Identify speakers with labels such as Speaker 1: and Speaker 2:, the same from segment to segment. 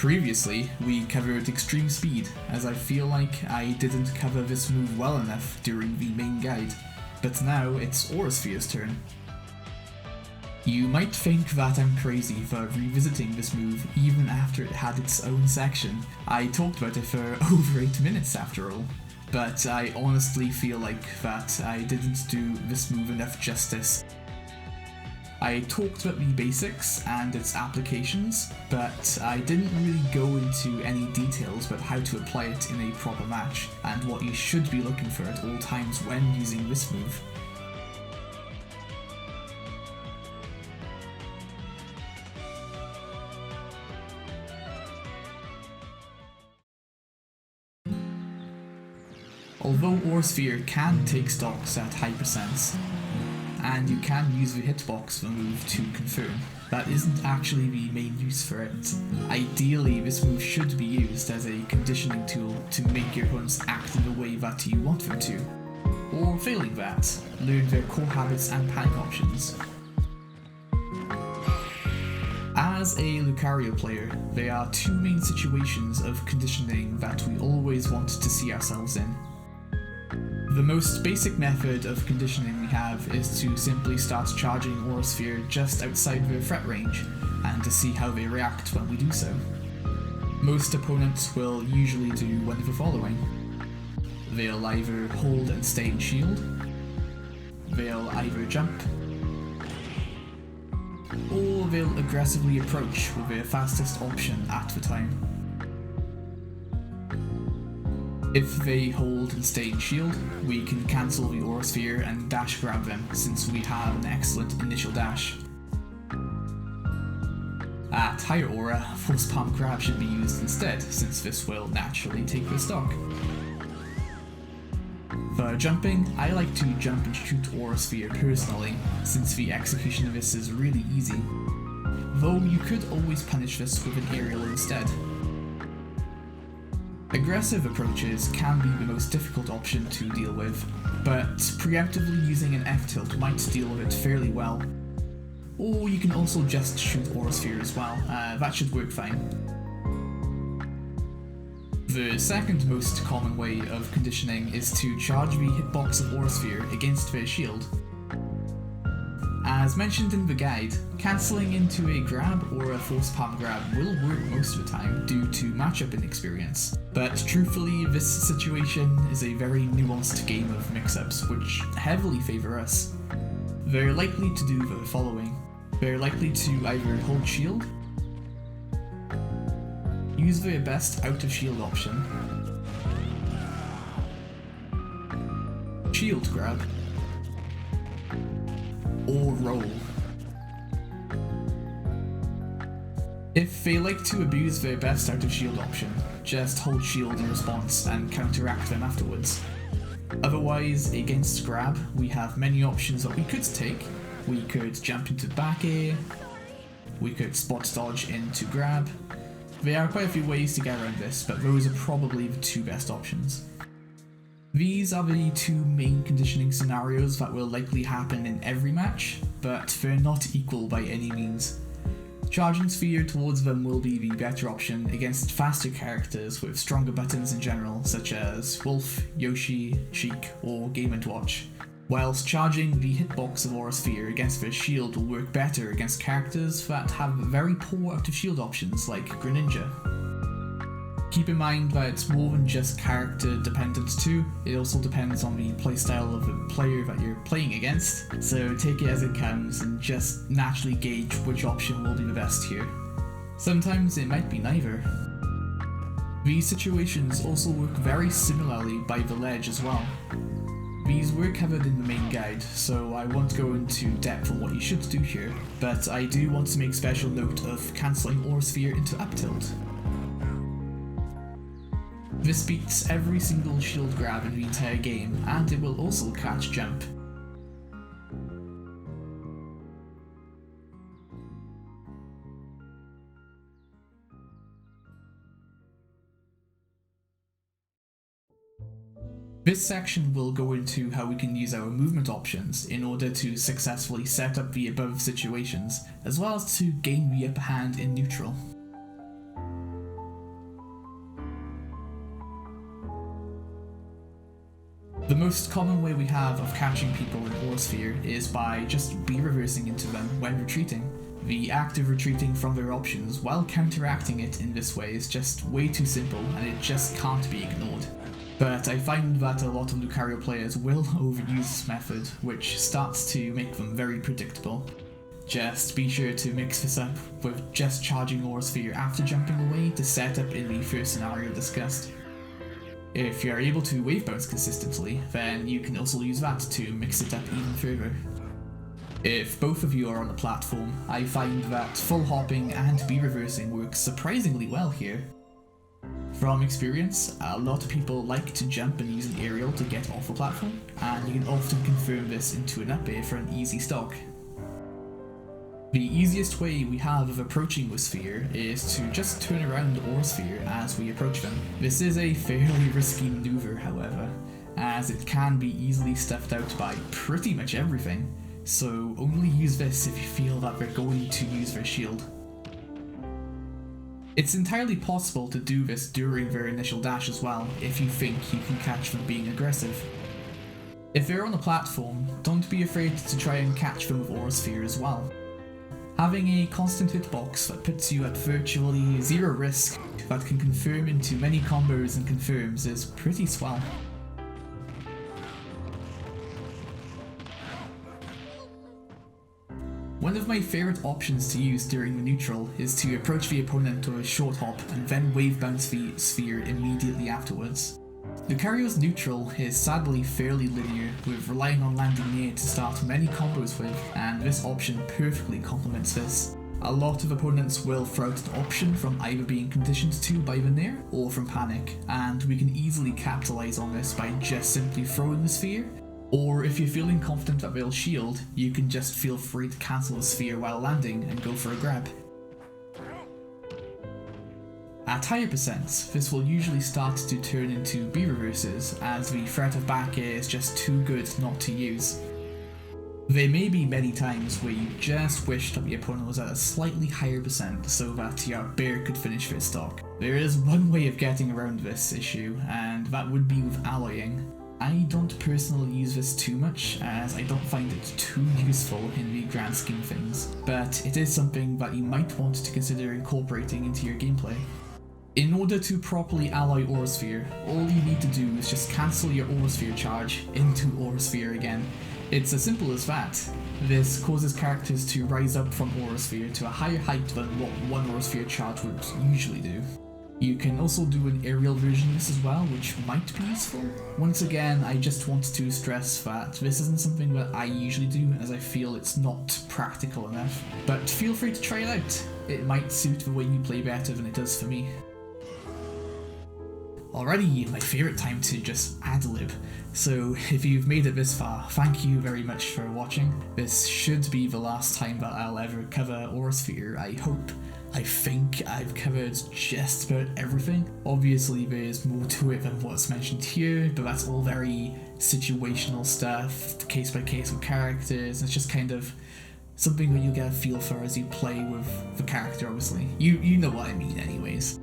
Speaker 1: Previously, we covered extreme speed, as I feel like I didn't cover this move well enough during the main guide, but now it's Aurasphere's turn. You might think that I'm crazy for revisiting this move even after it had its own section. I talked about it for over 8 minutes after all, but I honestly feel like that I didn't do this move enough justice. I talked about the basics and its applications, but I didn't really go into any details about how to apply it in a proper match, and what you should be looking for at all times when using this move. Although Aurasphere can take stocks at high percents, and you can use the hitbox for the move to confirm, that isn't actually the main use for it. Ideally, this move should be used as a conditioning tool to make your opponents act in the way that you want them to. Or failing that, learn their core habits and panic options. As a Lucario player, there are two main situations of conditioning that we always want to see ourselves in. The most basic method of conditioning we have is to simply start charging Aurasphere just outside their threat range, and to see how they react when we do so. Most opponents will usually do one of the following. They'll either hold and stay in shield, they'll either jump, or they'll aggressively approach with their fastest option at the time. If they hold and stay in shield, we can cancel the Aurasphere and dash grab them, since we have an excellent initial dash. At higher aura, force palm grab should be used instead, since this will naturally take the stock. For jumping, I like to jump and shoot Aurasphere personally, since the execution of this is really easy, though you could always punish this with an aerial instead. Aggressive approaches can be the most difficult option to deal with, but preemptively using an F-tilt might deal with it fairly well. Or you can also just shoot Aurasphere as well, that should work fine. The second most common way of conditioning is to charge the hitbox of Aurasphere against their shield. As mentioned in the guide, cancelling into a grab or a force palm grab will work most of the time due to matchup inexperience, but truthfully this situation is a very nuanced game of mix-ups which heavily favour us. They're likely to do the following. They're likely to either hold shield, use their best out of shield option, shield grab, or roll. If they like to abuse their best out of shield option, just hold shield in response and counteract them afterwards. Otherwise, against grab, we have many options that we could take. We could jump into back air, we could spot dodge into grab. There are quite a few ways to get around this, but those are probably the two best options. These are the two main conditioning scenarios that will likely happen in every match, but they're not equal by any means. Charging Sphere towards them will be the better option against faster characters with stronger buttons in general, such as Wolf, Yoshi, Sheik, or Game & Watch, whilst charging the hitbox of Aurasphere against their shield will work better against characters that have very poor out of shield options like Greninja. Keep in mind that it's more than just character dependent too, it also depends on the playstyle of the player that you're playing against, so take it as it comes and just naturally gauge which option will be the best here. Sometimes it might be neither. These situations also work very similarly by the ledge as well. These were covered in the main guide, so I won't go into depth on what you should do here, but I do want to make special note of cancelling Aurasphere into up tilt. This beats every single shield grab in the entire game, and it will also catch jump. This section will go into how we can use our movement options in order to successfully set up the above situations, as well as to gain the upper hand in neutral. The most common way we have of catching people in Aurasphere is by just B-reversing into them when retreating. The act of retreating from their options while counteracting it in this way is just way too simple and it just can't be ignored. But I find that a lot of Lucario players will overuse this method, which starts to make them very predictable. Just be sure to mix this up with just charging Aurasphere after jumping away to set up in the first scenario discussed. If you are able to wave bounce consistently, then you can also use that to mix it up even further. If both of you are on the platform, I find that full hopping and B-reversing works surprisingly well here. From experience, a lot of people like to jump and use an aerial to get off the platform, and you can often confirm this into an up air for an easy stock. The easiest way we have of approaching the sphere is to just turn around the Aurasphere as we approach them. This is a fairly risky maneuver, however, as it can be easily stuffed out by pretty much everything, so only use this if you feel that they're going to use their shield. It's entirely possible to do this during their initial dash as well, if you think you can catch them being aggressive. If they're on the platform, don't be afraid to try and catch them with Aurasphere as well. Having a constant hitbox that puts you at virtually zero risk that can confirm into many combos and confirms is pretty swell. One of my favourite options to use during the neutral is to approach the opponent with a short hop and then wave bounce the sphere immediately afterwards. Lucario's neutral is sadly fairly linear, with relying on landing near to start many combos with, and this option perfectly complements this. A lot of opponents will throw out an option from either being conditioned to by the nair or from panic, and we can easily capitalise on this by just simply throwing the sphere. Or if you're feeling confident that they'll shield, you can just feel free to cancel the sphere while landing and go for a grab. At higher percents, this will usually start to turn into B-reverses as the threat of back air is just too good not to use. There may be many times where you just wish that the opponent was at a slightly higher percent so that your bear could finish their stock. There is one way of getting around this issue, and that would be with alloying. I don't personally use this too much, as I don't find it too useful in the grand scheme of things, but it is something that you might want to consider incorporating into your gameplay. In order to properly alloy Aurasphere, all you need to do is just cancel your Aurasphere charge into Aurasphere again. It's as simple as that. This causes characters to rise up from Aurasphere to a higher height than what one Aurasphere charge would usually do. You can also do an aerial version of this as well, which might be useful. Once again, I just want to stress that this isn't something that I usually do, as I feel it's not practical enough. But feel free to try it out. It might suit the way you play better than it does for me. Alrighty, my favourite time to just ad-lib. So if you've made it this far, thank you very much for watching. This should be the last time that I'll ever cover Aurasphere, I hope. I think I've covered just about everything. Obviously there's more to it than what's mentioned here, but that's all very situational stuff, case by case with characters. It's just kind of something that you get a feel for as you play with the character, obviously. You know what I mean anyways.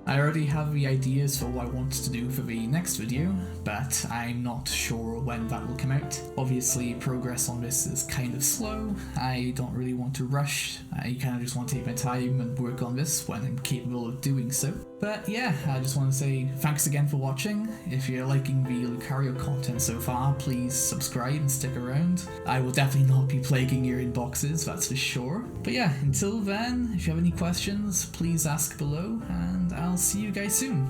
Speaker 1: I already have the ideas for what I want to do for the next video, but I'm not sure when that will come out. Obviously, progress on this is kind of slow. I don't really want to rush. I kind of just want to take my time and work on this when I'm capable of doing so. But yeah, I just want to say thanks again for watching. If you're liking the Lucario content so far, please subscribe and stick around. I will definitely not be plaguing your inboxes, that's for sure. But yeah, until then, if you have any questions, please ask below, and I'll see you guys soon.